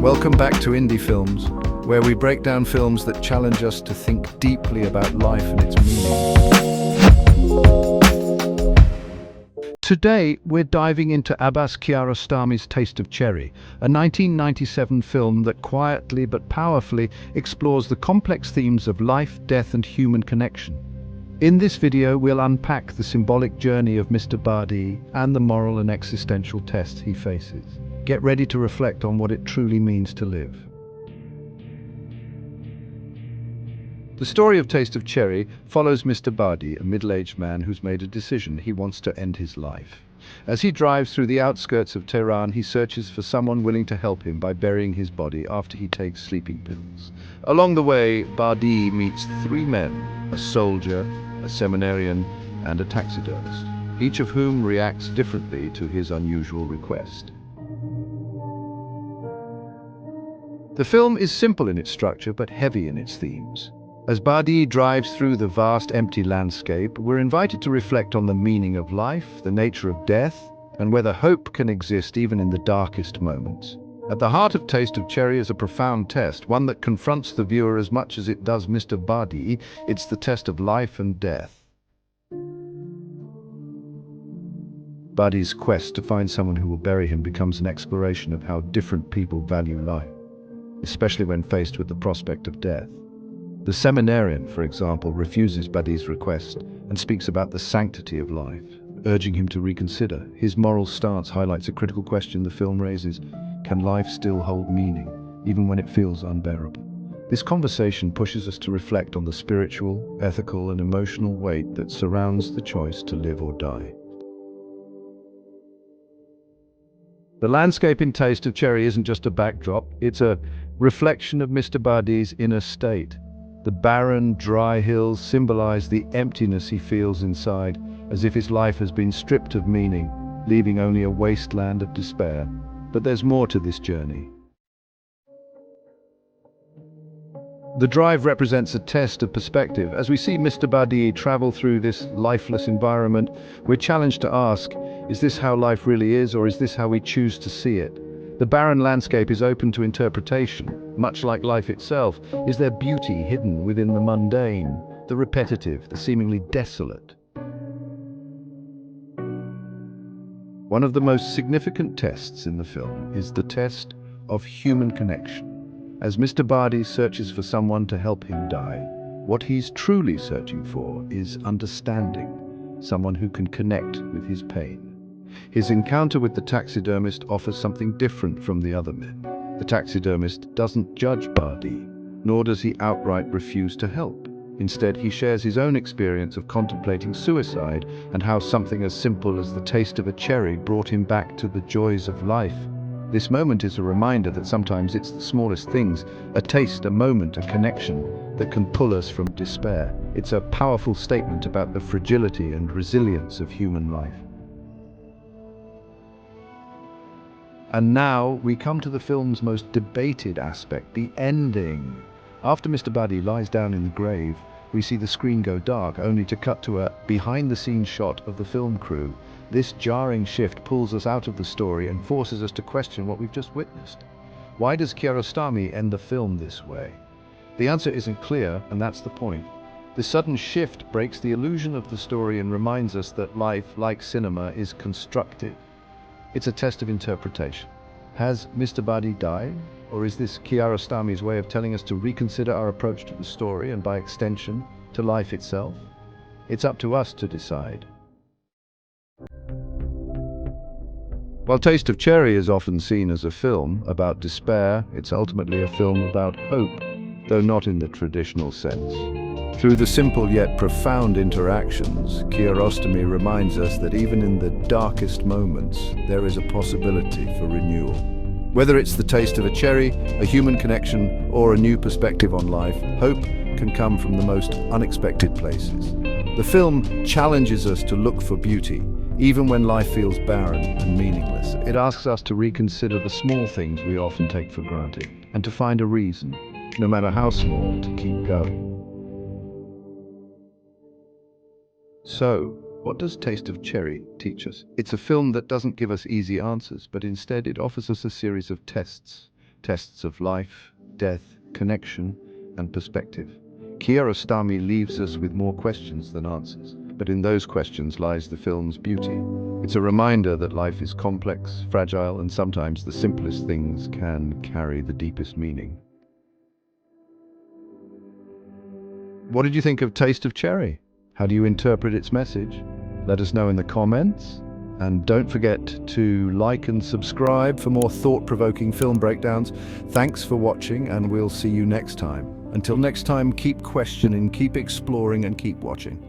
Welcome back to Indie Films, where we break down films that challenge us to think deeply about life and its meaning. Today, we're diving into Abbas Kiarostami's Taste of Cherry, a 1997 film that quietly but powerfully explores the complex themes of life, death, and human connection. In this video, we'll unpack the symbolic journey of Mr. Badii and the moral and existential tests he faces. Get ready to reflect on what it truly means to live. The story of Taste of Cherry follows Mr. Badii, a middle-aged man who's made a decision. He wants to end his life. As he drives through the outskirts of Tehran, he searches for someone willing to help him by burying his body after he takes sleeping pills. Along the way, Badii meets three men, a soldier, a seminarian, and a taxidermist, each of whom reacts differently to his unusual request. The film is simple in its structure but heavy in its themes. As Badii drives through the vast empty landscape, we're invited to reflect on the meaning of life, the nature of death, and whether hope can exist even in the darkest moments. At the heart of Taste of Cherry is a profound test, one that confronts the viewer as much as it does Mr. Badii. It's the test of life and death. Badii's quest to find someone who will bury him becomes an exploration of how different people value life, especially when faced with the prospect of death. The seminarian, for example, refuses Badii's request and speaks about the sanctity of life, urging him to reconsider. His moral stance highlights a critical question the film raises: can life still hold meaning, even when it feels unbearable? This conversation pushes us to reflect on the spiritual, ethical, and emotional weight that surrounds the choice to live or die. The landscape in Taste of Cherry isn't just a backdrop, it's a reflection of Mr. Badii's inner state. The barren, dry hills symbolize the emptiness he feels inside, as if his life has been stripped of meaning, leaving only a wasteland of despair. But there's more to this journey. The drive represents a test of perspective. As we see Mr. Badii travel through this lifeless environment, we're challenged to ask, is this how life really is, or is this how we choose to see it? The barren landscape is open to interpretation, much like life itself. Is there beauty hidden within the mundane, the repetitive, the seemingly desolate? One of the most significant tests in the film is the test of human connection. As Mr. Badii searches for someone to help him die, what he's truly searching for is understanding, someone who can connect with his pain. His encounter with the taxidermist offers something different from the other men. The taxidermist doesn't judge Badii, nor does he outright refuse to help. Instead, he shares his own experience of contemplating suicide and how something as simple as the taste of a cherry brought him back to the joys of life. This moment is a reminder that sometimes it's the smallest things, a taste, a moment, a connection, that can pull us from despair. It's a powerful statement about the fragility and resilience of human life. And now we come to the film's most debated aspect, the ending. After Mr. Badii lies down in the grave, we see the screen go dark, only to cut to a behind-the-scenes shot of the film crew. This jarring shift pulls us out of the story and forces us to question what we've just witnessed. Why does Kiarostami end the film this way? The answer isn't clear, and that's the point. This sudden shift breaks the illusion of the story and reminds us that life, like cinema, is constructed. It's a test of interpretation. Has Mr. Badii died? Or is this Kiarostami's way of telling us to reconsider our approach to the story and, by extension, to life itself? It's up to us to decide. While Taste of Cherry is often seen as a film about despair, it's ultimately a film about hope, though not in the traditional sense. Through the simple yet profound interactions, Kiarostami reminds us that even in the darkest moments, there is a possibility for renewal. Whether it's the taste of a cherry, a human connection, or a new perspective on life, hope can come from the most unexpected places. The film challenges us to look for beauty, even when life feels barren and meaningless. It asks us to reconsider the small things we often take for granted, and to find a reason, no matter how small, to keep going. So, what does Taste of Cherry teach us? It's a film that doesn't give us easy answers, but instead it offers us a series of tests. tests of life, death, connection, and perspective. Kiarostami leaves us with more questions than answers, but in those questions lies the film's beauty. It's a reminder that life is complex, fragile, and sometimes the simplest things can carry the deepest meaning. What did you think of Taste of Cherry? How do you interpret its message? Let us know in the comments. And don't forget to like and subscribe for more thought-provoking film breakdowns. Thanks for watching, and we'll see you next time. Until next time, keep questioning, keep exploring, and keep watching.